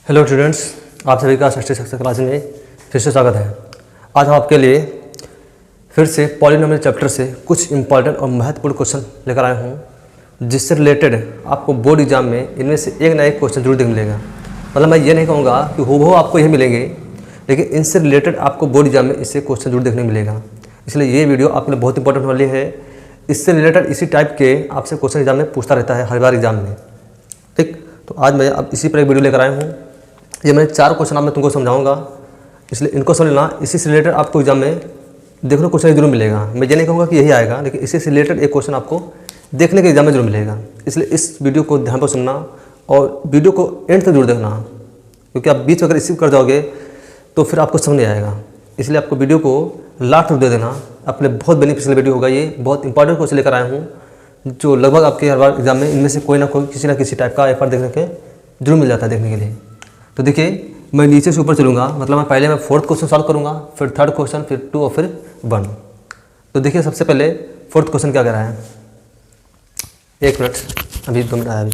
Hello students, आप सभी का षष्ठी शिक्षा क्लास में फिर से स्वागत है। आज हम आपके लिए फिर से पॉलिनोमियल चैप्टर से कुछ इंपॉर्टेंट और महत्वपूर्ण क्वेश्चन लेकर आया हूँ, जिससे रिलेटेड आपको बोर्ड एग्जाम में इनमें से एक ना एक क्वेश्चन जरूर देखने मिलेगा। मतलब मैं ये नहीं कहूँगा कि हूबहू आपको यही मिलेंगे, लेकिन इनसे रिलेटेड आपको बोर्ड एग्जाम में इससे क्वेश्चन जरूर देखने मिलेगा। इसलिए ये वीडियो आपके लिए बहुत इंपॉर्टेंट वाली है। इससे रिलेटेड इसी टाइप के आपसे क्वेश्चन एग्जाम में पूछता रहता है हर बार एग्जाम में। ठीक, तो आज मैं अब इसी पर एक वीडियो लेकर आया हूँ। ये मैं 4 क्वेश्चन मैं तुमको समझाऊंगा, इसलिए इनको समझ लेना। इसी से रिलेटेड आपको एग्जाम में देखने को क्वेश्चन जरूर मिलेगा। मैं ये नहीं कहूँगा कि यही आएगा, लेकिन इसी से रिलेटेड एक क्वेश्चन आपको देखने के एग्जाम में जरूर मिलेगा। इसलिए इस वीडियो को ध्यान पर सुनना और वीडियो को एंड तक जरूर देखना, क्योंकि आप बीच अगर स्किप कर जाओगे तो फिर आपको समझ नहीं आएगा। इसलिए आपको वीडियो को लास्ट तक दे देना। अपने बहुत बेनिफिशियल वीडियो होगा। ये बहुत इंपॉर्टेंट क्वेश्चन लेकर आया हूँ, जो लगभग आपके हर बार एग्जाम में इनमें से कोई ना कोई किसी ना किसी टाइप का एक बार देखने के जरूर मिल जाता है देखने के लिए। तो देखिए, मैं नीचे से ऊपर चलूँगा। मतलब मैं पहले 4th क्वेश्चन सॉल्व करूँगा, फिर 3rd क्वेश्चन, फिर 2 और फिर 1। तो देखिए, सबसे पहले 4th क्वेश्चन क्या कह रहा है। 1 मिनट, अभी 2 मिनट आया अभी।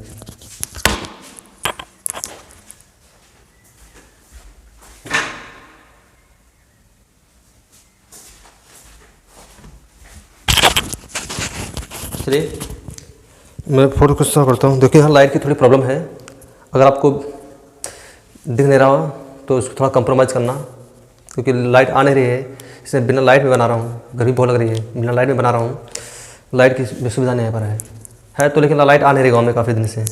चलिए, मैं 4th क्वेश्चन करता हूँ। देखिए, यहाँ लाइट की थोड़ी प्रॉब्लम है। अगर आपको दिख नहीं रहा हो तो उसको थोड़ा कंप्रोमाइज़ करना, क्योंकि लाइट आ नहीं रही है। इसलिए बिना लाइट में बना रहा हूँ। गर्मी बहुत लग रही है, बिना लाइट में बना रहा हूँ। लाइट की सुविधा नहीं पर है तो, लेकिन लाइट आ नहीं रही गाँव में काफ़ी दिन से,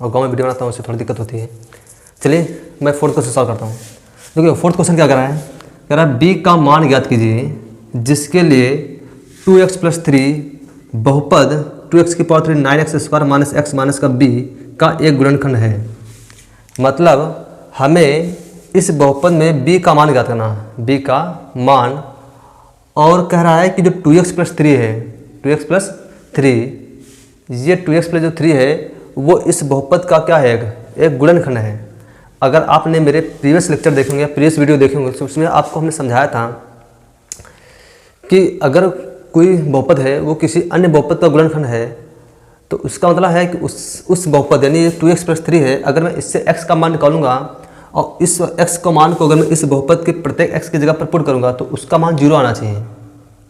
और गाँव में वीडियो बनाता हूँ उससे थोड़ी दिक्कत होती है। चलिए, मैं 4th क्वेश्चन सॉल्व करता हूँ। देखिए, 4th क्वेश्चन क्या कह रहा है। कह रहा है बी का मान ज्ञात कीजिए जिसके लिए 2x + 3 बहुपद 2x की पावर 3 9x² - x माइनस का b का एक गुणनखंड है। मतलब हमें इस बहुपद में b का मान ज्ञात करना, b का मान। और कह रहा है कि जो 2x + 3 है, 2x + 3, ये 2x + 3 है वो इस बहुपद का क्या है, एक गुणनखंड है। अगर आपने मेरे प्रीवियस लेक्चर देखेंगे, प्रीवियस वीडियो देखेंगे, तो उसमें आपको हमने समझाया था कि अगर कोई बहुपद है वो किसी अन्य बहुपद का गुणनखंड है, तो उसका मतलब है कि उस बहुपद यानी 2x + 3 है, अगर मैं इससे x का मान निकालूंगा और इस x का मान को अगर मैं इस बहुपद के प्रत्येक x की जगह पर पुट करूंगा तो उसका मान 0 आना चाहिए।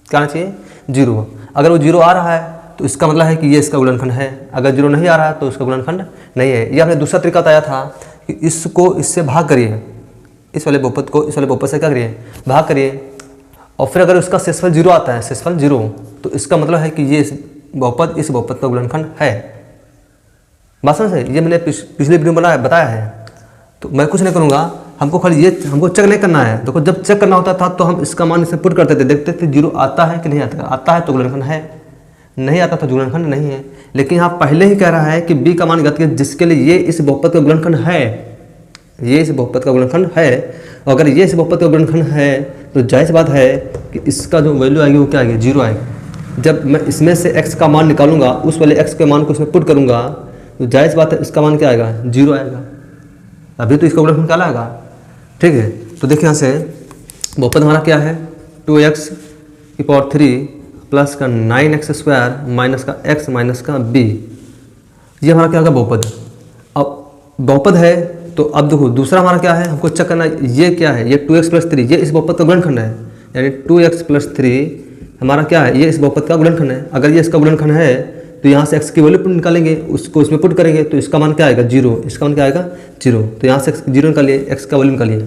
क्या आना चाहिए? 0। अगर वो 0 आ रहा है तो इसका मतलब है कि ये इसका गुणनखंड है। अगर 0 नहीं आ रहा है तो उसका गुणनखंड नहीं है। ये हमने दूसरा तरीका बताया था कि इसको इससे भाग करिए, इस वाले बहुपद को इस वाले बहुपद से क्या करिए, भाग करिए। और फिर अगर उसका शेषफल 0 आता है, शेषफल 0, तो इसका मतलब है कि ये बहुपद इस बहुपद का गुणनखंड है। बात समझ है? ये मैंने पिछले वीडियो में बताया है। तो मैं कुछ नहीं करूँगा, हमको खाली ये हमको चेक नहीं करना है। देखो, जब चेक करना होता था तो हम इसका मान इसमें पुट करते थे, देखते थे 0 आता है कि नहीं आता। आता है तो गुणनखंड है, नहीं आता तो गुणनखंड नहीं है। लेकिन यहाँ पहले ही कह रहा है कि b का मान ज्ञात कीजिए जिसके लिए ये इस बहुपद का गुणनखंड है, ये इस बहुपद का गुणनखंड है। और अगर ये इस बहुपद का गुणनखंड है तो जायज़ बात है कि इसका जो वैल्यू आएगी वो क्या आएगी, 0 आएगी। जब मैं इसमें से x का मान निकालूंगा, उस वाले x के मान को इसमें पुट करूंगा, तो जायज़ बात है इसका मान क्या आएगा, 0 आएगा। अभी तो इसका गुणनखंड निकाला आएगा। ठीक है, तो देखिए यहाँ से बहुपद हमारा क्या है, 2x की पावर 3 प्लस का 9x² माइनस का x माइनस का b। ये हमारा क्या होगा, बहुपद। अब बहुपद है तो अब देखो दूसरा हमारा क्या है, हमको चेक करना ये क्या है, ये 2x + 3, ये इस बहुपद का गुणनखंड है। यानी 2x + 3 हमारा क्या है, ये इस बहुपद का गुणनखंड है। अगर ये इसका गुणनखंड है तो यहाँ से x की वैल्यू निकालेंगे, उसको इसमें पुट करेंगे तो इसका मान क्या आएगा, 0। इसका मान क्या आएगा, 0। तो यहाँ से 0 निकालिए, x का वैल्यू निकालिए।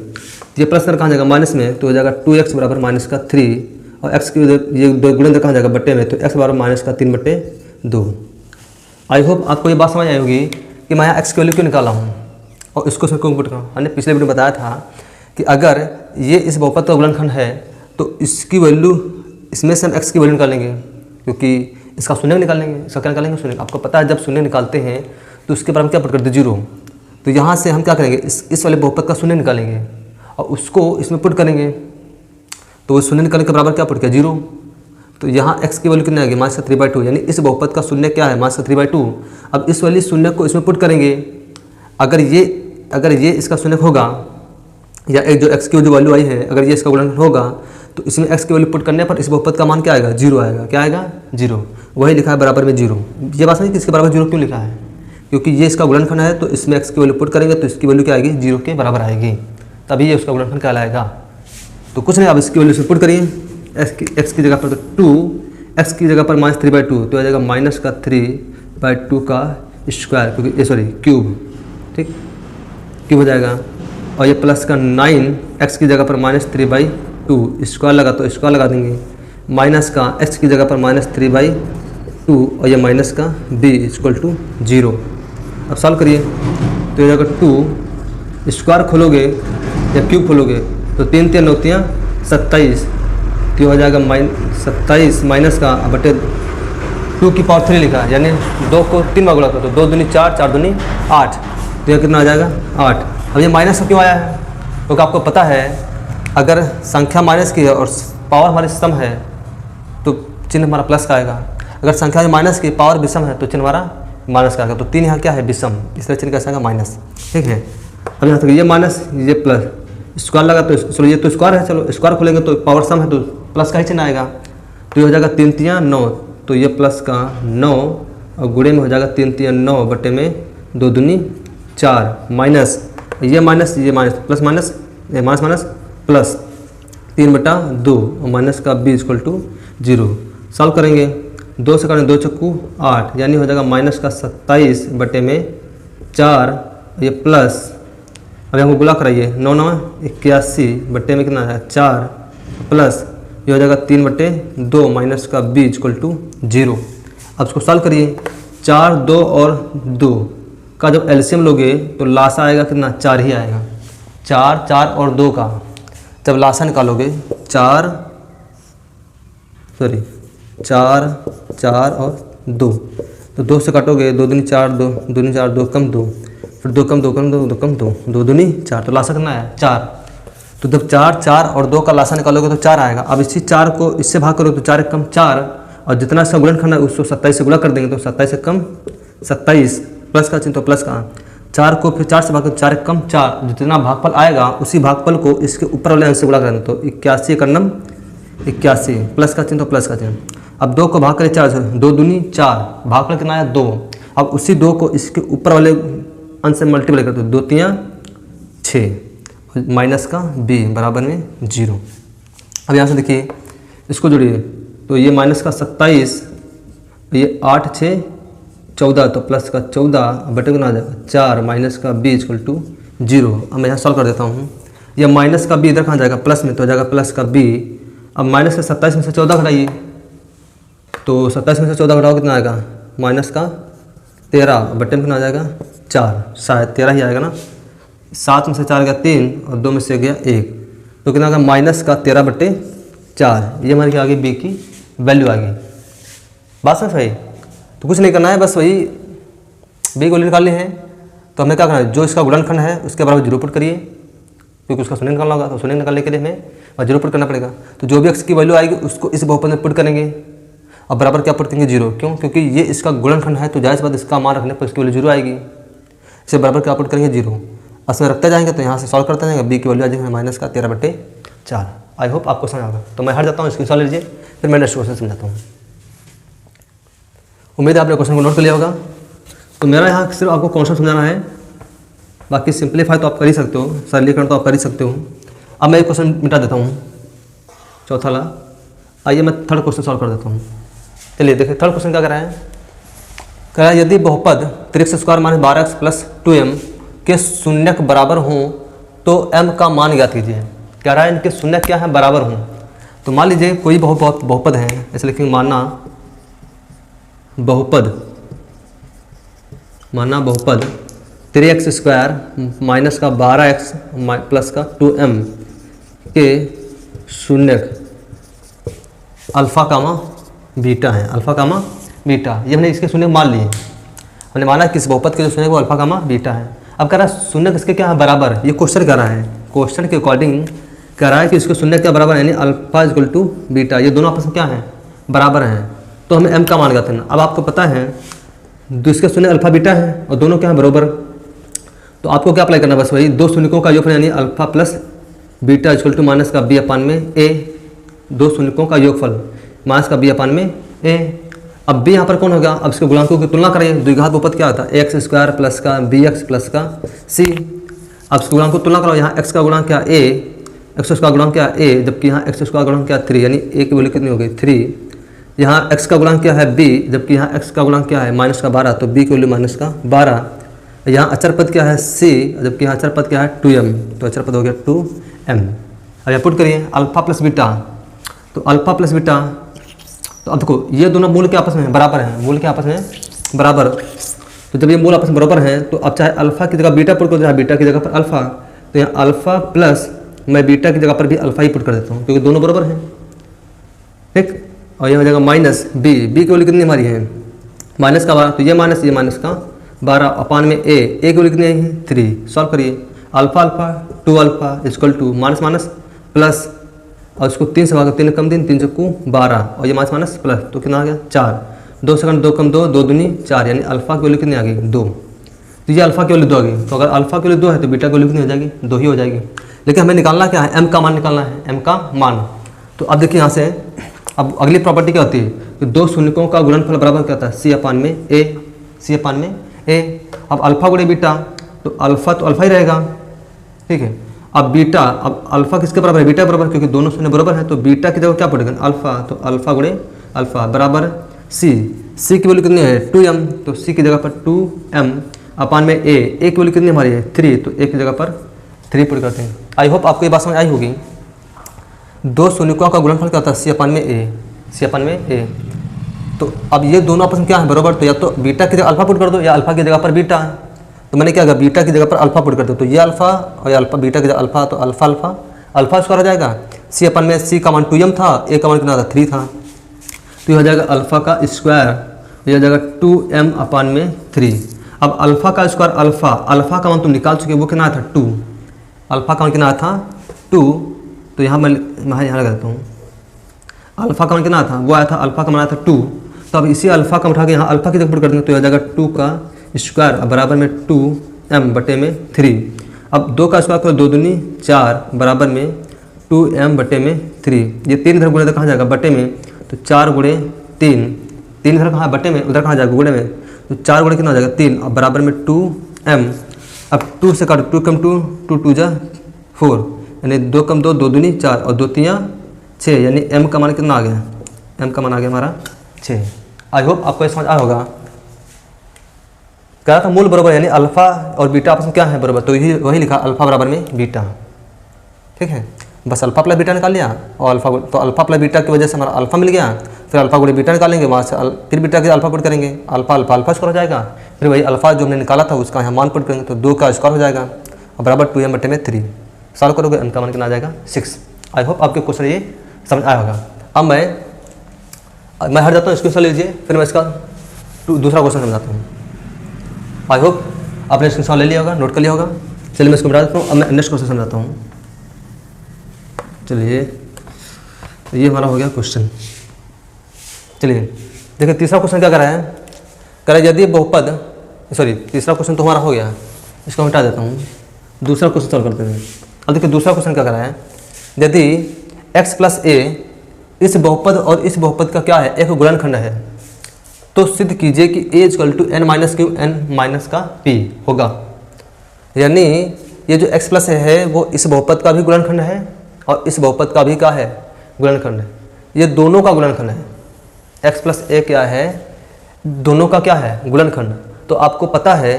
ये प्लस कर कहाँ जाएगा, माइनस में, तो हो जाएगा 2x = -3। और x की ये गुणनखंड कहाँ जाएगा, बट्टे में, तो x = -3/2। आई होप आपको ये बात समझ आई होगी कि मैं यहाँ x की वैल्यू क्यों निकाला हूँ और इसको इसमें क्यों पुट करूँ। हमने पिछले वीडियो में बताया था कि अगर ये इस बहुपद का गुणनखंड है तो इसकी वैल्यू, इसमें से हम x की वैल्यू निकालेंगे, क्योंकि इसका शून्य निकालेंगे। इसका क्या निकालेंगे, शून्य। आपको पता है जब शून्य निकालते हैं तो उसके बाद हम क्या पुट करते हैं, 0। तो यहाँ से हम क्या करेंगे, इस वाले बहुपद का शून्य निकालेंगे और उसको इसमें पुट करेंगे, तो वो शून्य निकालने के बराबर क्या पुट किया, 0। तो यहाँ x की वैल्यू कितनी आएगी, -3/2। यानी इस बहुपद का शून्य क्या है, -3/2। अब इस वाली शून्य को इसमें पुट करेंगे। अगर ये इसका शून्य होगा, या एक जो x की जो वैल्यू आई है, अगर ये इसका गुणनखंड होगा तो इसमें x की वैल्यू पुट करने पर इस बहुपद का मान क्या आएगा, 0 आएगा। क्या आएगा, 0। वही लिखा है बराबर में 0। ये बात नहीं कि इसके बराबर 0 क्यों लिखा है, क्योंकि ये इसका गुणनखंड है, तो इसमें x की वैल्यू पुट करेंगे तो इसकी वैल्यू क्या आएगी, 0 के बराबर आएगी, तभी ये उसका गुणनखंड कहलाएगा। तो कुछ नहीं, अब इसकी वैल्यू से पुट करिए, x की जगह पर तो 2, x की जगह पर -3/2 तो आ जाएगा -3/2 का स्क्वायर, क्योंकि सॉरी क्यूब, ठीक, क्यूब हो जाएगा। और ये प्लस का 9, x की जगह पर -3/2 स्क्वायर लगा तो स्क्वायर लगा देंगे, माइनस का x की जगह पर -3/2 और ये माइनस का b = 0। अब सॉल्व करिए तो ये अगर 2 स्क्वायर खोलोगे या क्यूब खोलोगे तो 3 3 9 27, तो हो जाएगा 27 माइनस का बटे 2 की पावर 3 लिखा, यानी 2 को 3 बार गुणा करो तो 2 दूनी 4, 4 दूनी 8, तो यह कितना आ जाएगा 8। अब ये माइनस क्यों आया है, क्योंकि आपको पता है अगर संख्या माइनस की है और पावर हमारी सम है तो चिन्ह हमारा प्लस का आएगा, अगर संख्या में माइनस की पावर विषम है तो चिन्ह हमारा माइनस का आएगा। तो 3 यहाँ क्या है, विषम, इसलिए चिन्ह कैसा आएगा, माइनस, ठीक है। अब यहाँ तक ये माइनस ये प्लस, स्क्वायर लगा तो चलो ये तो स्क्वायर है, चलो स्क्वायर खोलेंगे तो पावर सम है तो प्लस का ही चिन्ह आएगा, तो ये हो जाएगा 3 3 9, तो ये प्लस का 9 और गुणे में हो जाएगा 3 3 9 बटे में 2 दूनी 4 माइनस ये माइनस प्लस माइनस ये माइनस माइनस प्लस 3/2 और माइनस का b = 0। सॉल्व करेंगे, 2 से करेंगे 2 चक्कू 8, यानी हो जाएगा माइनस का 27 बटे में 4, ये प्लस, अब हमको गुणा कराइए 9 9 81 बटे में कितना है 4 प्लस ये हो जाएगा 3/2 माइनस का b = 0। अब इसको सॉल्व करिए, 4 2 और 2 का जब एलसीएम लोगे तो लासा आएगा कितना, 4 ही आएगा, 4 4 और 2 का जब लासा निकालोगे 4 4 और 2, तो 2 से काटोगे 2 दूनी 4 2 दूनी 4 2 कम 2, फिर 2 कम 2 कम 2 2 कम 2 2 दूनी 4, तो लासा कितना है 4। तो जब 4 4 और 2 का लासा निकालोगे तो 4 आएगा। अब इसी 4 को इससे भाग करोगे तो 4 कम 4, और जितना इसका गुणनखंड है उसको 27 से गुणा कर देंगे तो 27 से कम 27, प्लस का चिन्ह तो प्लस का, 4 को फिर 4 से भाग 4 कम 4, जितना भागफल आएगा उसी भागफल को इसके ऊपर वाले अंश से गुणा करेंगे तो 81 का नम 81, प्लस का चिन्ह तो प्लस का चिन्ह। अब 2 को भाग करें 4 से, 2 दूनी 4, भागफल कितना आया 2, अब उसी 2 को इसके ऊपर वाले अंश से मल्टीप्लाई करते हो, 2 3 6 माइनस का b बराबर में 0। अब यहाँ से देखिए इसको जोड़िए, तो ये माइनस का 27, ये 8 6 14, तो प्लस का 14 बटे को ना आ जाएगा 4 माइनस का b = 0। अब मैं यहाँ सॉल्व कर देता हूँ, यह माइनस का b इधर कहाँ जाएगा, प्लस में, तो हो जाएगा प्लस का b। अब माइनस का 27 में से 14 घटाइए, तो 27 में से 14 घटाओ कितना आएगा, माइनस का 13 बटे में कितना आ जाएगा 4, शायद 13 ही आएगा ना, 7 में से 4 गया 3 और 2 में से गया 1, तो कितना आ गया माइनस का 13/4। ये हमारी क्या आ गई, b की वैल्यू आ गई। बात समझ भाई, तो कुछ नहीं करना है, बस वही b की वैल्यू निकालनी है। तो हमें क्या करना है, जो इसका गुणनखंड है उसके बराबर 0 पुट करिए, क्योंकि उसका शून्य निकालना होगा, तो शून्य निकालने के लिए हमें 0 पुट करना पड़ेगा। तो जो भी x की वैल्यू आएगी उसको इस बहुपद में पुट करेंगे, और बराबर क्या पुट करेंगे 0, क्यों, क्योंकि ये इसका गुणनखंड है तो जायज़ बात इसका मान रखने पर इसकी वैल्यू 0 आएगी, इसे बराबर क्या पुट करेंगे 0। उसमें रखते जाएंगे तो यहाँ से सॉल्व करते जाएंगे, b की वैल्यू आ जाएगी माइनस का 13/4। आई होप आपको समझ आएगा। तो मैं हट जाता हूँ, इसकी सॉल्व लीजिए, फिर मैं नेक्स्ट क्वेश्चन समझाता हूँ। उम्मीद है आपने क्वेश्चन को नोट कर लिया होगा। तो मेरा यहाँ सिर्फ आपको कॉन्सेप्ट समझाना है, बाकी सिंप्लीफाई तो आप कर ही सकते हो, सरलीकरण तो आप कर ही सकते हो। अब मैं एक क्वेश्चन मिटा देता हूँ, चौथा वाला। आइए मैं थर्ड क्वेश्चन सॉल्व कर देता हूँ। चलिए देखिए थर्ड क्वेश्चन क्या कर रहा है, कह रहा है यदि बहुपद 3x² - 12x + 2m के शून्यक बराबर हों तो m का मान ज्ञात कीजिए। कह रहा है इनके शून्यक क्या है, बराबर हों। तो मान लीजिए कोई बहुपद है, ऐसे लिखेंगे माना बहुपद 3x² - 12x + 2m के शून्यक अल्फ़ा कामा बीटा है, अल्फ़ा कामा बीटा। ये हमने इसके शून्यक मान लिए, हमने माना कि इस बहुपद के जो शून्यक वो अल्फ़ा कामा बीटा है। अब कह रहा है शून्यक इसके क्या है, बराबर। ये क्वेश्चन कह रहा है, क्वेश्चन के अकॉर्डिंग कह रहा है कि इसके शून्यक क्या बराबर है, यानी अल्फ़ा = बीटा, ये दोनों आपस में क्या है, बराबर हैं। तो हमें m का मान ज्ञात करना। अब आपको पता है इसके शून्यक अल्फ़ा बीटा है और दोनों क्या है, बराबर। तो आपको क्या अप्लाई करना, बस वही दो शून्यकों का योगफल, यानी अल्फ़ा प्लस बीटा = माइनस का b/a, दो शून्यकों का योगफल माइनस का b/a। अब b यहाँ पर कौन होगा, अब इसके गुणांकों की तुलना करिए। द्विघात बहुपद क्या होता है, एक्स स्क्वायर प्लस का bx प्लस का c। अब इसके गुणांक को तुलना करो, यहाँ x का गुणांक क्या a, x का गुणांक क्या a, जबकि यहाँ x का गुणांक क्या 3, यानी a की वैल्यू कितनी हो गई 3। यहाँ x का गुणांक क्या है b, जबकि यहाँ x का गुणांक क्या है माइनस का 12, तो b की वैल्यू माइनस का 12। यहाँ अचर पद क्या है c, जबकि यहाँ अचर पद क्या है 2m, तो अचर पद हो गया 2m। अब यहाँ पुट करिए अल्फा प्लस बीटा, तो अल्फा प्लस बीटा, तो अब देखो ये दोनों मूल के आपस में बराबर हैं, मूल के आपस में बराबर। तो जब ये मूल आपस में बराबर हैं तो अब चाहे अल्फा की जगह बीटा पुट कर दो, चाहे बीटा की जगह पर अल्फा, तो यहाँ अल्फा प्लस मैं बीटा की जगह पर भी अल्फा ही पुट कर देता हूँ क्योंकि दोनों बराबर हैं, ठीक। और ये हो जाएगा माइनस बी की वैल्यू कितनी हमारी है माइनस का 12, तो ये माइनस का 12 अपान में ए की वैल्यू कितनी आई है 3। सॉल्व करिए alpha alpha 2 alpha equal to minus minus plus, और इसको 3 से भाग 3 कम 3 3 चक्कू 12, और ये माइनस माइनस प्लस, तो कितना आ गया 4। 2 सेकंड 2 कम 2 2 दूनी 4, यानी अल्फा की वैल्यू कितनी आ गई 2। तो ये अल्फा की वैल्यू 2 आ गई, तो अगर अल्फा की वैल्यू 2 है तो बीटा की वैल्यू कितनी हो जाएगी 2 ही हो जाएगी। लेकिन हमें निकालना क्या है, m का मान निकालना है, m का मान। तो अब देखिए यहाँ से अब अगली प्रॉपर्टी क्या होती है कि दो शून्यकों का गुणनफल बराबर क्या होता है c अपान में a। अब अल्फा गुणे बीटा, तो अल्फा ही रहेगा, ठीक है। अब बीटा, अब अल्फा किसके बराबर है बीटा बराबर, क्योंकि दोनों शून्य बराबर है, तो बीटा की जगह क्या पड़ेगा अल्फा, तो अल्फा गुणे अल्फा बराबर c की वैल्यू कितनी है 2m, तो c की जगह पर 2m अपान में a की वैल्यू कितनी हमारी है 3, तो a की जगह पर 3 पुट करते हैं। आई होप आपको ये बात समझ आई होगी। दो शून्यकों का गुणनफल क्या होता है c अपान में a। तो अब ये दोनों आपस में क्या है बराबर, तो या तो बीटा की जगह अल्फा पुट कर दो या अल्फा की जगह पर बीटा। तो मैंने क्या किया बीटा की जगह पर अल्फा पुट कर दो, तो ये अल्फा और ये अल्फा, बीटा की जगह अल्फा, तो अल्फा स्क्वायर हो जाएगा। c अपान में c का मान 2m था, a का मान कितना था 3 था, तो ये हो जाएगा अल्फा का स्क्वायर, ये हो जाएगा 2m अपान में 3। अब अल्फा का स्क्वायर अल्फा का मान तुम निकाल चुके, वो कितना था 2, अल्फा का मान कितना था 2, तो यहाँ मैं यहाँ लगा देता हूँ। अल्फा का मान कितना था, वो आया था अल्फा का मान आया था 2, तो अब इसी अल्फा का उठा के यहाँ अल्फा की जगह पुट कर देंगे, तो हो जाएगा 2 का स्क्वायर बराबर में 2m बटे में 3। अब 2 का स्क्वायर करो 2 दूनी 4 बराबर में 2m बटे में 3। ये 3 इधर गुणे कहाँ जाएगा बटे में, तो 4 गुणे 3 इधर कहाँ बटे में, उधर कहाँ जाएगा गुणे में, तो 4 गुणे कितना हो जाएगा 3, अब बराबर में 2m। अब 2 से काटो 2 कम 2 2 जा 4, यानी 2 कम 2 2 दूनी 4 और 2 3 6, यानी m का मान कितना आ गया, m का मान आ गया हमारा 6। आई होप आपको ये समझ आया होगा। कह रहा था मूल बराबर, यानी अल्फा और बीटा आपस में क्या है बराबर, तो यही वही लिखा अल्फा बराबर में बीटा, ठीक है। बस अल्फा प्लस बीटा निकाल लिया, और अल्फा प्लस बीटा की वजह से हमारा अल्फा मिल गया। फिर अल्फा गुणे बीटा निकालेंगे, वहाँ से फिर बीटा के अल्फा पुट करेंगे, अल्फा स्क्वायर हो जाएगा। फिर वही अल्फा जो हमने निकाला था उसका यहाँ मान पुट करेंगे, तो 2 का स्क्वायर हो जाएगा और बराबर 2m बटे में 3। सॉल्व करोगे m का मान कितना आ जाएगा 6। आई होप आपके क्वेश्चन ये समझ आया होगा। अब मैं हट जाता हूँ, इसको लीजिए, फिर मैं इसका दूसरा क्वेश्चन समझाता हूँ। आई होप आपने स्क्रीनशॉट ले लिया होगा, नोट कर लिया होगा। चलिए मैं इसको बता देता हूँ। अब मैं नेक्स्ट क्वेश्चन समझाता हूँ। चलिए ये हमारा हो गया क्वेश्चन। चलिए देखिए तीसरा क्वेश्चन क्या कर रहा है, कह रहा है यदि बहुपद, सॉरी तीसरा क्वेश्चन तो हमारा हो गया, इसको हटा देता हूँ, दूसरा क्वेश्चन सॉल्व करते हैं। अब देखिए दूसरा क्वेश्चन क्या कर रहा है, यदि x प्लस a इस बहुपद और इस बहुपद का क्या है एक गुणनखंड है, तो सिद्ध कीजिए कि a equal to n minus q n minus का p होगा। यानी ये जो x प्लस है वो इस बहुपद का भी गुणनखंड है और इस बहुपद का भी क्या है गुणनखंड है, ये दोनों का गुणनखंड है। x प्लस a क्या है, दोनों का क्या है गुणनखंड। तो आपको पता है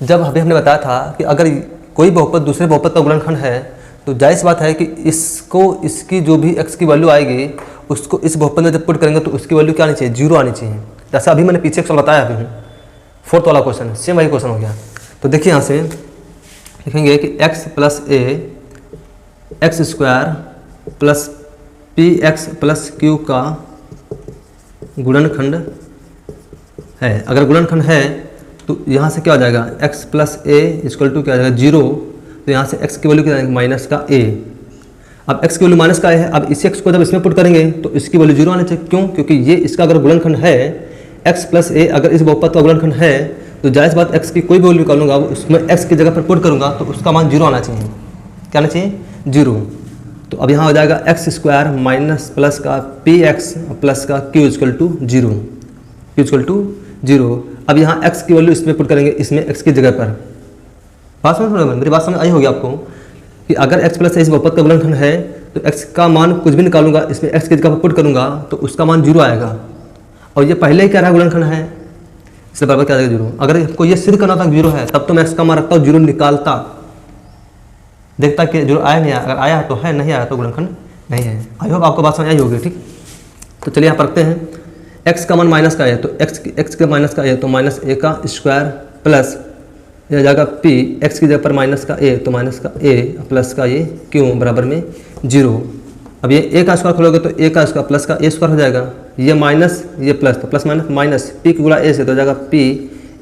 जब अभी हमने बताया था कि अगर कोई बहुपद दूसरे बहुपद का गुणनखंड है तो जायज़ बात है कि इसकी जो भी x की वैल्यू आएगी उसको इस बहुपद में जब पुट करेंगे तो उसकी वैल्यू क्या आनी चाहिए, 0 आनी चाहिए। जैसा अभी मैंने पीछे क्वेश्चन बताया अभी फोर्थ वाला क्वेश्चन, सेम वही क्वेश्चन हो गया। तो देखिए यहाँ से लिखेंगे कि x plus a x square plus P x plus Q का गुणनखंड है। अगर गुणनखंड है तो यहाँ से क्या हो जाएगा, x plus a equal to क्या आ जाएगा 0, तो यहाँ से x की वैल्यू क्या जाएगी माइनस का a। अब x की वैल्यू माइनस का है, अब इसी x को जब इसमें पुट करेंगे तो इसकी वैल्यू 0 आनी चाहिए। क्यों, क्योंकि ये इसका अगर गुणनखंड है x प्लस a, अगर इस बहुपद का गुणनखंड है तो जायज़ बात x की कोई भी वैल्यू निकालूंगा उसमें x की जगह पर पुट करूँगा तो उसका मान 0 आना चाहिए। क्या आना चाहिए 0। तो अब यहाँ हो जाएगा एक्स स्क्वायर माइनस प्लस का पी एक्स प्लस का q equal to 0। Q equal to 0। अब यहाँ x की वैल्यू इसमें पुट करेंगे, इसमें x की जगह पर। बात समझ, मेरी बात समझ आई होगी आपको कि अगर x प्लस इस बहुपद का गुणनखंड है तो x का मान कुछ भी निकालूंगा, इसमें x की जगह पर पुट करूंगा तो उसका मान 0 आएगा। और ये पहले ही कह रहा है गुणनखंड है, इसलिए बराबर क्या आ जाएगा 0। अगर आपको ये सिद्ध करना था 0 है तब तो मैं x का मान रखता हूँ 0 निकालता, देखता कि 0 आया नहीं आया, अगर आया तो है, नहीं आया तो गुणनखंड नहीं है। आई होप आपको बात समझ आई होगी। ठीक, तो चलिए यहाँ पर रखते हैं x का मान माइनस का है तो x का माइनस का a तो माइनस a का स्क्वायर प्लस यह जाएगा p, x की जगह पर माइनस का a तो माइनस का a प्लस का ये q बराबर में 0। अब ये a का स्क्वायर खोलोगे तो a का स्क्वायर प्लस का a स्क्वायर हो जाएगा, ये माइनस ये प्लस, तो प्लस माइनस माइनस p की गुणा a से तो हो जाएगा p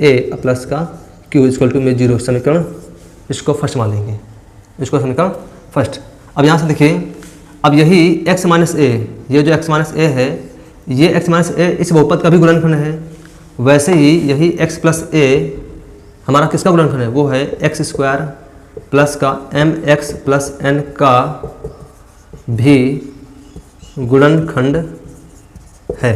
a प्लस का q इक्वल टू में 0। समीकरण इसको फर्स्ट मान लेंगे, इसको समीकरण फर्स्ट। अब यहाँ से देखिए, अब यही x माइनस a, ये जो x माइनस a है ये x माइनस a इस बहुपद का भी गुणनखंड है, वैसे ही यही x प्लस a हमारा किसका गुणनखंड है, वो है एक्स स्क्वायर प्लस का mx प्लस n का भी गुणनखंड है।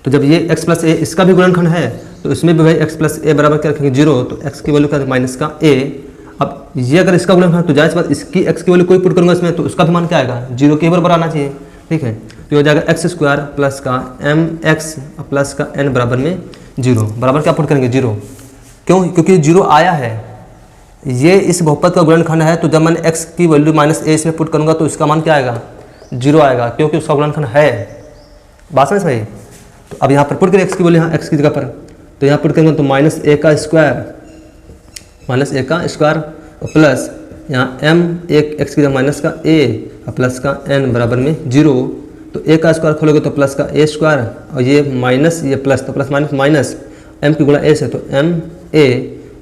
तो जब ये x प्लस a इसका भी गुणनखंड है तो इसमें भी भाई x प्लस a बराबर क्या रखेंगे 0, तो x की वैल्यू क्या माइनस का a। अब ये अगर इसका गुणनखंड तो जायज़ बात इसकी x की वैल्यू कोई पुट करूंगा इसमें तो उसका भी मान क्या आएगा 0 के बराबर आना चाहिए। ठीक है, तो हो जाएगा एक्स स्क्वायर प्लस का mx प्लस का n बराबर में 0। बराबर क्या पुट करेंगे 0, क्यों, क्योंकि 0 आया है, ये इस बहुपद का गुणनखंड है। तो जब मैंने x की वैल्यू माइनस a इसमें पुट करूंगा तो इसका मान क्या आएगा 0 आएगा, क्योंकि उसका गुणनखंड है। बात समझ सही। तो अब यहाँ पर पुट करें x की वैल्यू, यहाँ x की जगह पर, तो यहाँ पुट करेंगे तो माइनस a का स्क्वायर प्लस यहाँ m एक x की जगह माइनस का a प्लस का n बराबर में 0। तो a का स्क्वायर खोलोगे तो प्लस का a स्क्वायर और ये माइनस ये प्लस, तो प्लस माइनस माइनस m की गुणा a से तो m a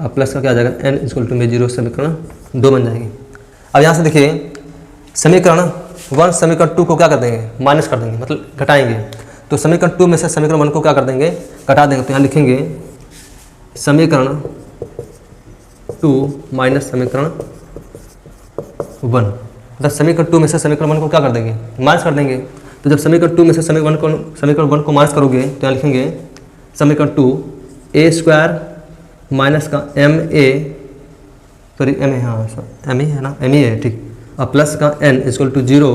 और प्लस का क्या आ जाएगा n इक्वल टू में 0। समीकरण 2 बन जाएगी। अब यहाँ से देखिए समीकरण 1 समीकरण 2 को क्या कर देंगे, माइनस कर देंगे, मतलब घटाएंगे। तो समीकरण 2 में से समीकरण 1 को क्या कर देंगे, घटा देंगे। तो यहाँ लिखेंगे समीकरण 2 माइनस समीकरण 1, मतलब समीकरण 2 में से समीकरण 1 को क्या कर देंगे, माइनस कर देंगे। तो जब समीकरण 2 में से समीकरण 1 को माइनस करोगे तो यहाँ लिखेंगे समीकरण 2 a स्क्वायर माइनस का m a है ना, m a है ठीक, और प्लस का n इक्वल टू 0।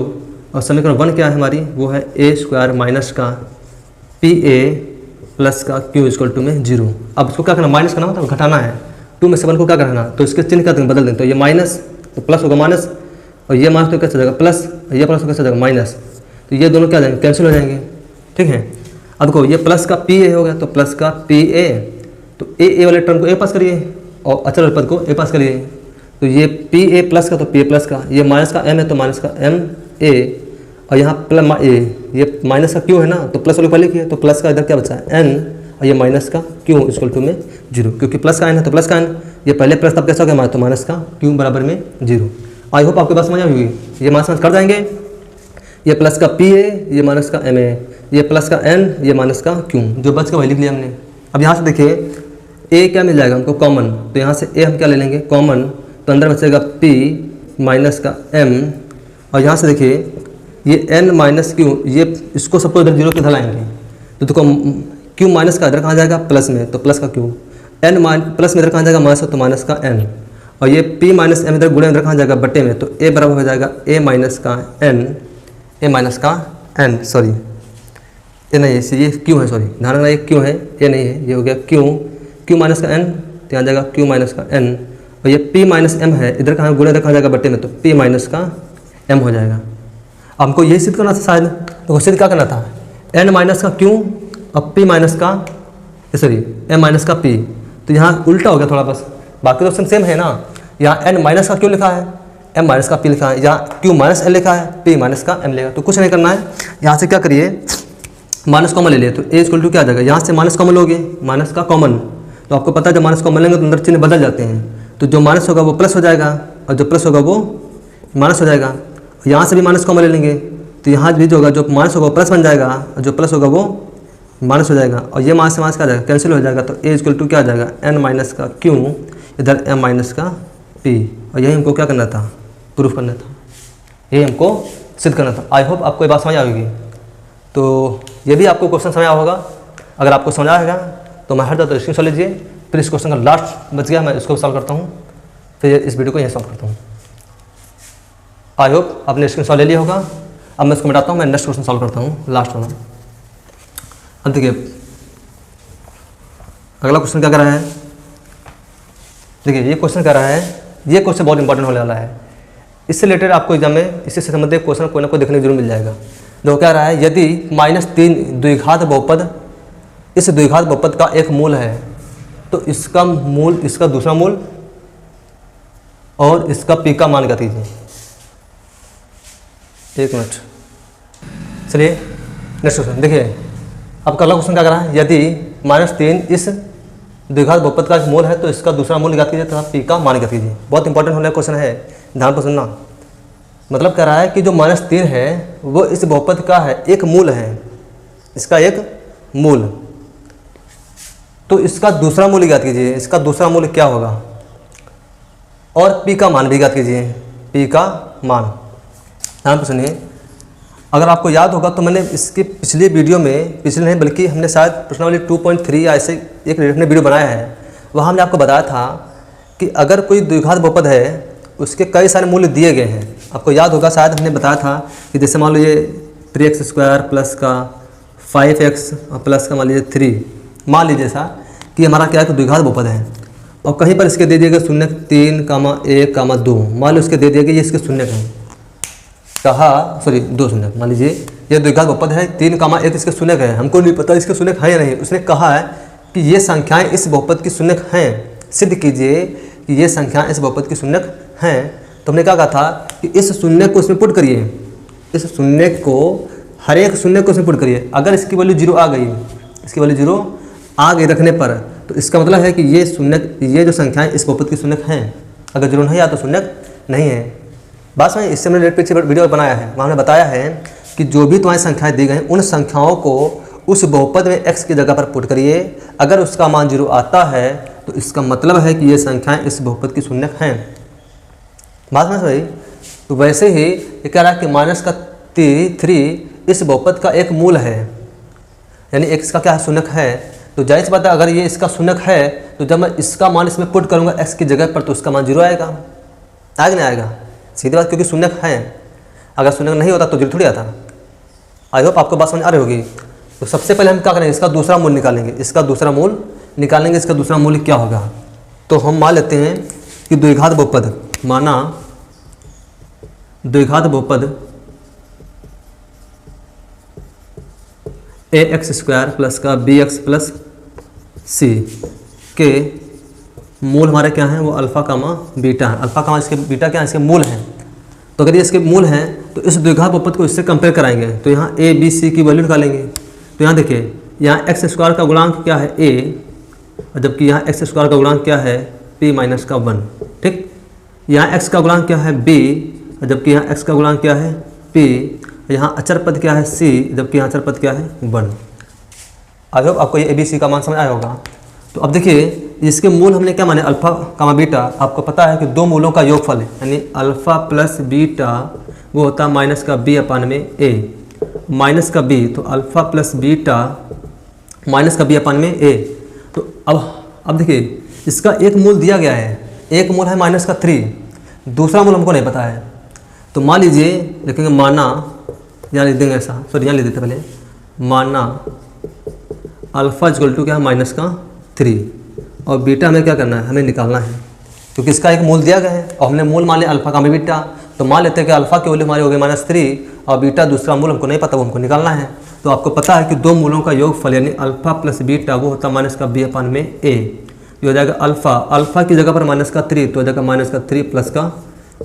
और समीकरण 1 क्या है हमारी, वो है a स्क्वायर माइनस का p a प्लस का q इक्वल टू में 0। अब इसको क्या करना, माइनस करना मतलब घटाना है। 2 में से 1 को क्या करना, तो इसके चिन्ह क्या बदल दें, तो ये माइनस तो प्लस होगा माइनस, और ये माइनस तो कैसे हो जाएगा प्लस, ये प्लस तो कैसे हो जाएगा माइनस, तो ये दोनों क्या हो जाएंगे, कैंसिल हो जाएंगे। ठीक है, अब देखो ये प्लस का पी ए हो गया तो प्लस का पी ए, तो ए वाले टर्म को ए पास करिए और अचल पद को ए पास करिए। तो ये पी ए प्लस का तो पी ए प्लस का, ये माइनस का एम है तो माइनस का एम ए, और यहाँ प्लस ये माइनस का क्यू है ना, तो प्लस वाले पहले किया तो प्लस का इधर क्या बचा है एन, और ये माइनस का क्यू इक्वल टू में 0, क्योंकि प्लस का एन है तो प्लस का एन, ये पहले प्लस तब कैसा हो गया तो माइनस का क्यू बराबर में 0। आई होप आपके पास समझ आई होगी। ये माइनस कर जाएंगे, ये प्लस का पी ए, ये माइनस का एम ए, ये प्लस का एन, ये माइनस का क्यू, जो बच के वही लिख लिया हमने। अब यहाँ से देखिए ए क्या मिल जाएगा हमको कॉमन, तो यहाँ से ए हम क्या ले लेंगे कॉमन, तो अंदर बचेगा पी माइनस का एम, और यहाँ से देखिए ये एन माइनस क्यू, ये इसको सबको इधर 0 के इधर लाएंगे तो देखो क्यू माइनस का इधर कहाँ जाएगा प्लस में, तो प्लस का क्यू, एन प्लस में इधर कहाँ जाएगा माइनस, तो माइनस का एन, और ये p माइनस एम इधर गुणे इधर कहाँ जाएगा बट्टे में, तो a बराबर हो जाएगा a माइनस का n, सॉरी ये नहीं है, ये क्यू है, सॉरी ध्यान रखना ये क्यू है, ये नहीं है, ये हो गया क्यू माइनस का n, तो यहाँ जाएगा q माइनस का n, और ये p माइनस एम है इधर कहाँ गुणे इधर कहाँ जाएगा बट्टे में, तो p माइनस का m हो जाएगा। अब हमको यही सिद्ध करना था शायद, तो सिद्ध क्या करना था, n माइनस का q और p माइनस का m माइनस का p, तो यहाँ उल्टा हो गया थोड़ा, बस बाकी तो ऑप्शन सेम है ना। यहाँ n माइनस का क्यू लिखा है, m माइनस का p लिखा है, यहाँ q माइनस n लिखा है, p माइनस का m लेगा, तो कुछ नहीं करना है। यहाँ से क्या करिए माइनस कॉमन ले लिए, तो a इक्वल टू क्या आ जाएगा, यहाँ से माइनस कॉमन लोगे, माइनस का कॉमन, तो आपको पता है जब माइनस कॉमन लेंगे तो अंदर चिन्ह बदल जाते हैं, तो जो माइनस होगा वो प्लस हो जाएगा और जो प्लस होगा वो माइनस हो जाएगा। यहाँ से भी माइनस कॉमन ले लेंगे तो यहाँ भी जो होगा जो माइनस होगा वो प्लस बन जाएगा और जो प्लस होगा वो माइनस हो जाएगा, और ये माइनस से माइनस क्या आ जाएगा कैंसिल हो जाएगा, तो a इक्वल टू क्या आ जाएगा n माइनस का q इधर m माइनस का p, और यही हमको क्या करना था, प्रूफ करना था, यही हमको सिद्ध करना था। आई होप आपको ये बात समझ आएगी। तो ये भी आपको क्वेश्चन समझ आया होगा। अगर आपको समझ आएगा तो मैं हर जाता स्क्रीन लीजिए, फिर इस क्वेश्चन का लास्ट बच गया, मैं इसको सॉल्व करता हूँ, फिर इस वीडियो को यहीं सॉल्व करता हूँ। आई होप आपने स्क्रीन ले लिया होगा। अब मैं इसको मिटाता हूँ, मैं नेक्स्ट क्वेश्चन सॉल्व करता हूँ, लास्ट वाला। अब देखिए अगला क्वेश्चन क्या कर रहा है, देखिए ये क्वेश्चन कर रहा है, ये क्वेश्चन बहुत इंपॉर्टेंट होने वाला है। इससे रिलेटेड आपको एग्जाम में इससे संबंधित क्वेश्चन कोई ना कोई देखने को जरूर मिल जाएगा। जो कह रहा है यदि -3 द्विघात बहुपद इस द्विघात बहुपद का एक मूल है तो इसका मूल, इसका दूसरा मूल और इसका पी का मान क्या कीजिए। एक मिनट, चलिए नेक्स्ट क्वेश्चन देखिए। अब अगला क्वेश्चन क्या कर रहा है, यदि -3 इस द्विघात बहुपद का एक मूल है तो इसका दूसरा मूल ज्ञात कीजिए तथा पी का मान ज्ञात कीजिए। बहुत इंपॉर्टेंट होने का क्वेश्चन है, ध्यान पर सुनना। मतलब कह रहा है कि जो -3 है वो इस बहुपद का है एक मूल है, इसका एक मूल, तो इसका दूसरा मूल ज्ञात कीजिए। इसका दूसरा मूल क्या होगा, और पी का मान भी ज्ञात कीजिए, पी का मान। ध्यान पर सुनिए। अगर आपको याद होगा तो मैंने इसके पिछले वीडियो में, पिछले नहीं बल्कि हमने शायद प्रश्नावली 2.3 या ऐसे एक हमने वीडियो बनाया है, वहाँ हमने आपको बताया था कि अगर कोई द्विघात बहुपद है उसके कई सारे मूल्य दिए गए हैं। आपको याद होगा शायद हमने बताया था कि जैसे मान लीजिए 3x² प्लस का 5x और प्लस का मान लीजिए 3, मान लीजिए ऐसा कि हमारा क्या है कि द्विघात बहुपद है और कहीं पर इसके दे दिए गए शून्य 3, 1, 2, मान लो इसके दे दिए गए ये इसके शून्य हैं, कहा सॉरी 2 शून्य, मान लीजिए ये द्विघात बहुपद है 3, 1 इसके शून्य है, हमको नहीं पता इसके शून्य है या नहीं। उसने कहा है कि ये संख्याएं इस बहुपद की शून्य हैं, सिद्ध कीजिए कि ये संख्याएं इस बहुपद की शून्य हैं। तो हमने क्या कहा था कि इस शून्य को इसमें पुट करिए, इस शून्य को, हर एक शून्य को इसमें पुट करिए। अगर इसकी वैल्यू 0 आ गई, इसकी वैल्यू 0 आ गई रखने पर, तो इसका मतलब है कि ये शून्य, ये जो संख्याएं इस बहुपद की शून्य हैं। अगर 0 नहीं आया तो शून्य नहीं है। बात में इससे मैंने पीछे वीडियो बनाया है, वहाँ हमने बताया है कि जो भी तुम्हारी संख्याएं दी गई उन संख्याओं को उस बहुपद में x की जगह पर पुट करिए। अगर उसका मान 0 आता है तो इसका मतलब है कि ये संख्याएं इस बहुपद की शून्य हैं। बात में सही। तो वैसे ही ये कह रहा है कि -3 इस बहुपद का एक मूल है, यानी x का क्या शून्य है। तो जाहिर सी बात है अगर ये इसका शून्य है तो जब मैं इसका मान इसमें पुट करूँगा x की जगह पर तो उसका मान 0 आएगा, आगे नहीं आएगा, सीधी बात, क्योंकि शून्य है। अगर शून्य नहीं होता तो 0 थोड़ी आता। आई होप आपको बात समझ आ रही होगी। तो सबसे पहले हम क्या करेंगे, इसका दूसरा मूल निकालेंगे, इसका दूसरा मूल निकालेंगे। इसका दूसरा मूल्य क्या होगा, तो हम मान लेते हैं कि द्विघात बहुपद, माना द्विघात बहुपद ax² प्लस का bx प्लस c के मूल हमारे क्या हैं, वो अल्फा कामा बीटा है। अल्फा कामा इसके बीटा क्या है, इसके मूल हैं। तो अगर ये इसके मूल हैं तो इस द्विघात बहुपद को इससे कंपेयर कराएंगे तो यहाँ a b c की वैल्यू निकालेंगे। तो यहाँ देखिए, यहाँ x² का गुणांक क्या है a, और जबकि यहाँ x² का गुणांक क्या है p माइनस का 1, ठीक। यहाँ x का गुणांक क्या है b, और जबकि यहाँ x का गुणांक क्या है p, यहाँ अचर पद क्या है c, जबकि यहाँ अचर पद क्या है 1। आई होप आपको ये ABC का मान समझ आया होगा। तो अब देखिए इसके मूल हमने क्या माने, अल्फा कामा बीटा। आपको पता है कि दो मूलों का योगफल है, यानी अल्फा प्लस बीटा वो होता है माइनस का b अपान में a, माइनस का b, तो अल्फा प्लस बीटा माइनस का b अपान में a। तो अब देखिए इसका एक मूल दिया गया है, एक मूल है माइनस का 3, दूसरा मूल हमको नहीं पता है। तो मान लीजिए लिखेंगे माना, यहाँ लिख देंगे ऐसा, सॉरी यहाँ लिख देते पहले, माना अल्फा इक्वल टू क्या है माइनस का 3, और बीटा हमें क्या करना है, हमें निकालना है, क्योंकि इसका एक मूल दिया गया है और हमने मूल मान लिया अल्फा का में बीटा। तो मान लेते हैं कि अल्फा की वैल्यू हमारी हो गई -3 और बीटा दूसरा मूल हमको नहीं पता, वो हमको निकालना है। तो आपको पता है कि दो मूलों का योगफल यानी अल्फा प्लस बीटा वो होता है माइनस का b अपान में a। ये हो जाएगा अल्फा की जगह पर माइनस का 3, तो हो जाएगा माइनस का 3 प्लस का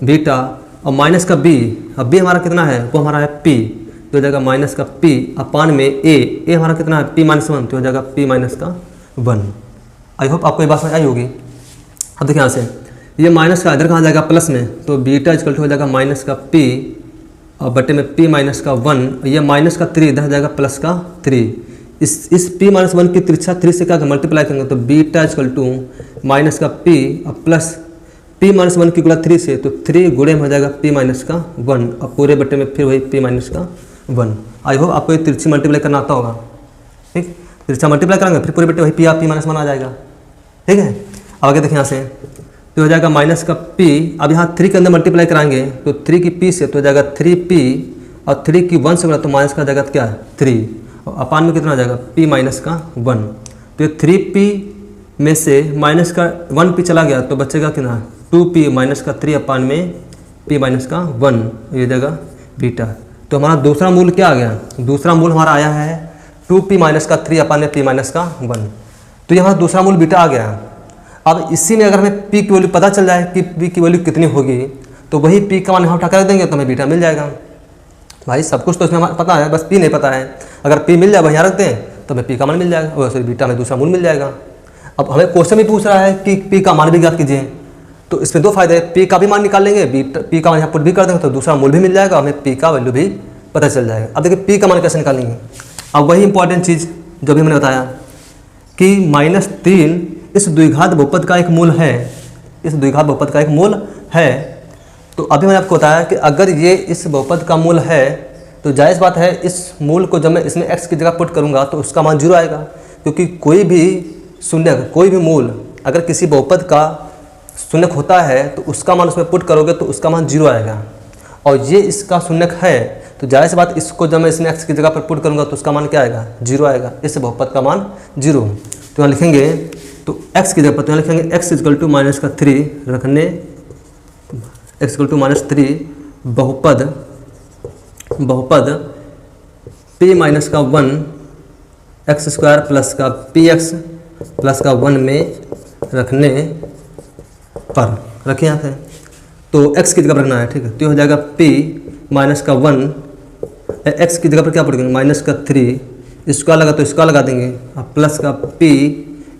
बीटा, और माइनस का b, अब b हमारा कितना है, वो हमारा है p, तो हो जाएगा माइनस का p अपान में a हमारा कितना है p-1, तो हो जाएगा p-1। आई होप आपको ये बात समझ आई होगी। अब देखिए यहाँ से ये माइनस का इधर कहाँ जाएगा प्लस में, तो बीटा इक्वल टू हो जाएगा माइनस का p और बटे में p-1, ये माइनस का 3 इधर जाएगा प्लस का 3। इस p-1 की तिरछा 3 से क्या मल्टीप्लाई करेंगे तो बीटा इक्वल टू माइनस का p और प्लस p-1 की गुणा 3 से, तो 3 गुणे में हो जाएगा p-1 और पूरे बटे में फिर वही p-1। आई होप आपको ये तिरछी मल्टीप्लाई करना आता होगा, ठीक। फिर इसका मल्टीप्लाई करेंगे, फिर पूरे बेटे वही पी माइनस 1 आ जाएगा। ठीक है, अब आगे देखें यहाँ से तो हो जाएगा माइनस का p। अब यहाँ 3 के अंदर मल्टीप्लाई कराएंगे तो 3 की p से तो हो जाएगा 3p, और 3 की 1 से बोला तो माइनस का जाएगा क्या 3, और अपान में कितना आ जाएगा p माइनस का 1। तो ये 3p में से माइनस का 1p चला गया तो बचेगा कितना 2p माइनस का 3 अपान में p माइनस का 1, ये जाएगा बीटा। तो हमारा दूसरा मूल क्या आ गया, दूसरा मूल हमारा आया है 2p माइनस का 3 अपान में p माइनस का 1। तो ये हमारा दूसरा मूल बीटा आ गया। अब इसी में अगर हमें p की वैल्यू पता चल जाए कि p की वैल्यू कितनी होगी तो वही p का मान यहाँ उठा कर देंगे तो हमें बीटा मिल जाएगा। भाई सब कुछ तो इसमें हमारा पता है, बस p नहीं पता है। अगर p मिल जाए वहीं रख दें तो हमें p का मान मिल जाएगा, और सॉरी बीटा में दूसरा मूल मिल जाएगा। अब हमें क्वेश्चन भी पूछ रहा है कि p का मान भी ज्ञात कीजिए, तो इसमें दो फायदे हैं, p का भी मान निकाल लेंगे, p का मान यहाँ पुट भी कर देंगे तो दूसरा मूल भी मिल जाएगा, हमें p का वैल्यू भी पता चल जाएगा। अब देखिए p का मान कैसे निकालेंगे। अब वही इंपॉर्टेंट चीज़ जो भी मैंने बताया कि -3 इस द्विघात बहुपद का एक मूल है, इस द्विघात बहुपद का एक मूल है। तो अभी मैंने आपको बताया कि अगर ये इस बहुपद का मूल है तो जायज़ बात है इस मूल को जब मैं इसमें x की जगह पुट करूँगा तो उसका मान 0 आएगा, क्योंकि कोई भी शून्यक, कोई भी मूल अगर किसी बहुपद का शून्यक होता है तो उसका मान उसमें पुट करोगे तो उसका मान 0 आएगा, और ये इसका शून्यक है तो जाहिर सी बात इसको जब मैं इसमें x की जगह पर पुट करूँगा तो उसका मान क्या आएगा 0 आएगा, इस बहुपद का मान 0। तो यहाँ लिखेंगे तो x की जगह पर तो यहाँ लिखेंगे x इक्वल टू माइनस का 3 रखने, x इक्वल टू -3 बहुपद p माइनस का 1 x स्क्वायर प्लस का px प्लस का 1 में रखने पर, रखिए यहाँ से तो x की जगह पर रखना है। ठीक है, तो हो जाएगा p माइनस का 1, x की जगह पर क्या पड़ेगा माइनस का 3, स्क्वायर लगा तो स्क्वायर लगा देंगे, अब प्लस का p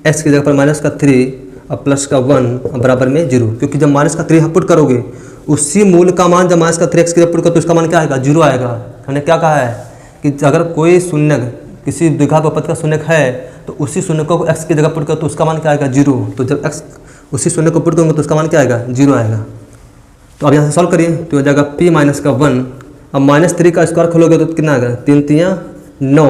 x की जगह पर माइनस का 3 और प्लस का 1 बराबर में 0, क्योंकि जब माइनस का 3 पुट करोगे उसी मूल का मान जब माइनस का 3x की जगह पुट करो तो उसका मान क्या आएगा 0 आएगा। हमने क्या कहा है कि अगर कोई शून्यक किसी द्विघात बहुपद का शून्यक है तो उसी शून्यक को x की जगह पुट करो तो उसका मान क्या आएगा 0। तो जब x उसी शून्य को पुट करोगे तो उसका मान क्या आएगा 0 आएगा। तो अब यहाँ से सॉल्व करिए तो हो जाएगा p माइनस का 1, अब -3 का स्क्वायर खोलोगे तो कितना आएगा 3 3 9,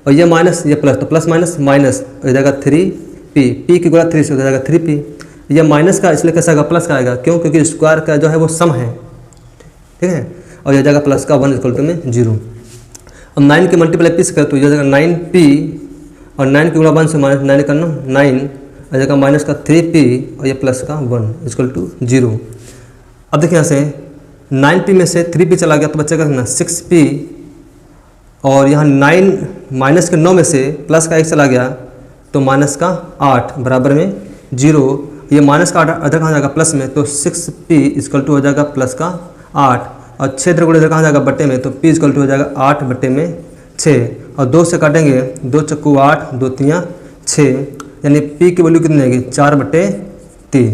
और ये माइनस ये प्लस, तो प्लस माइनस माइनस हो जाएगा 3p, p की गुणा 3 से हो जाएगा 3p, ये माइनस का इसलिए कैसा आएगा प्लस का आएगा, क्यों क्योंकि स्क्वायर का जो है वो सम है। ठीक है, और यह जाएगा प्लस का 1 इक्वल टू में 0। अब 9 के मल्टीप्लाई p से कर तो यह जाएगा 9p, और 9 की गुणा 1 से माइनस 9 करना 9 आ जाएगा माइनस का 3p, और ये प्लस का 1 इक्वल टू 0। अब देखिए यहाँ से 9p में से 3p चला गया तो बचेगा कितना 6p, और यहाँ 9 माइनस के 9 में से प्लस का 1 चला गया तो माइनस का 8 बराबर में 0, ये माइनस का 8 अदर कहाँ जाएगा प्लस में, तो 6p इक्वल टू हो जाएगा प्लस का 8, और 6 इधर गुणे इधर कहाँ जाएगा बट्टे में, तो p इक्वल टू हो जाएगा 8 बट्टे में 6, और 2 से काटेंगे 2 चक्कू 8 2 3 6, यानी p की वैल्यू कितनी आएगी 4 बट्टे 3,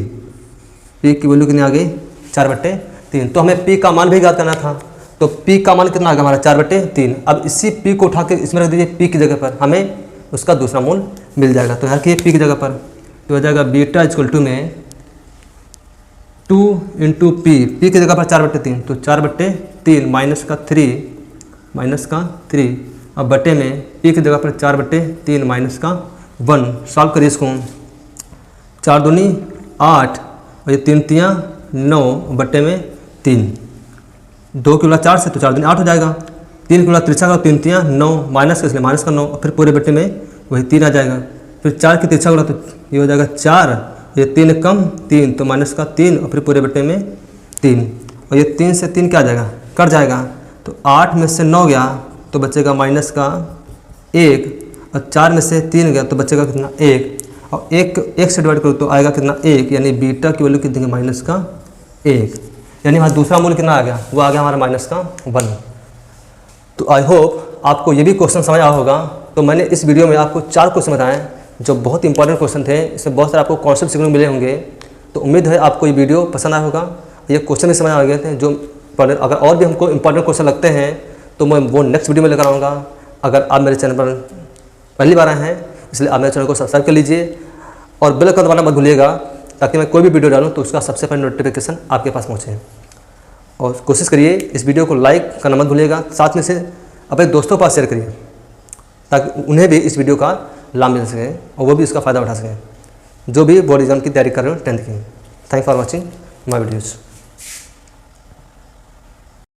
p की वैल्यू कितनी आ गई 4 बट्टे 3। तो हमें p का मान भी ज्ञात करना था, तो p का मान कितना आ गया हमारा 4 बट्टे 3। अब इसी p को उठा के इसमें रख दीजिए p की जगह पर, हमें उसका दूसरा मूल मिल जाएगा। तो यहाँ रखिए p की जगह पर तो हो जाएगा बीटा इक्वल टू में 2 इंटू p की जगह पर 4 बट्टे 3, तो 4 बट्टे 3 माइनस का 3 अब बट्टे में p की जगह पर 4 बट्टे 3 माइनस का 1। सॉल्व करिए इसको, 4 दूनी 8 और ये 3 3 9 बट्टे में 3, 2 की गुणा 4 से तो 4 दूनी 8 हो जाएगा, 3 की गुणा तिरछा का 3 3 9 माइनस का इसलिए माइनस का 9, और फिर पूरे बट्टे में वही 3 आ जाएगा, फिर 4 की तिरछा गुणा तो ये हो जाएगा 4, ये 3 कम 3 तो माइनस का 3, और फिर पूरे बट्टे में 3, और ये 3 से 3 क्या आ जाएगा कट जाएगा, तो 8 में से 9 गया तो बचेगा माइनस का 1, और 4 में से 3 गया तो बचेगा कितना 1, और 1 से डिवाइड करो तो आएगा कितना 1, यानी बीटा की वैल्यू कितनी माइनस का 1, यानी हमारा दूसरा मूल्य कितना आ गया वो आ गया हमारा माइनस का 1। तो आई होप आपको ये भी क्वेश्चन समझ आया होगा। तो मैंने इस वीडियो में आपको 4 क्वेश्चन बताएं जो बहुत इंपॉर्टेंट क्वेश्चन थे, इसमें बहुत सारे आपको कॉन्सेप्ट सीखने को मिले होंगे। तो उम्मीद है आपको ये वीडियो पसंद आया होगा, ये क्वेश्चन भी समझ आ गए थे जो अगर और भी हमको इंपॉर्टेंट क्वेश्चन लगते हैं तो मैं वो नेक्स्ट वीडियो में लेकर आऊँगा। अगर आप मेरे चैनल पर पहली बार आए हैं इसलिए आप मेरे चैनल को सब्सक्राइब कर लीजिए और बेल आइकन दबाना मत भूलिएगा, ताकि मैं कोई भी वीडियो डालूँ तो उसका सबसे पहले नोटिफिकेशन आपके पास पहुँचे। और कोशिश करिए इस वीडियो को लाइक करना मत भूलिएगा, साथ में से अपने दोस्तों के पास शेयर करिए ताकि उन्हें भी इस वीडियो का लाभ मिल सके और वो भी इसका फ़ायदा उठा सकें, जो भी बोर्ड एग्जाम की तैयारी कर रहे हो 10th की। Thank for watching my videos.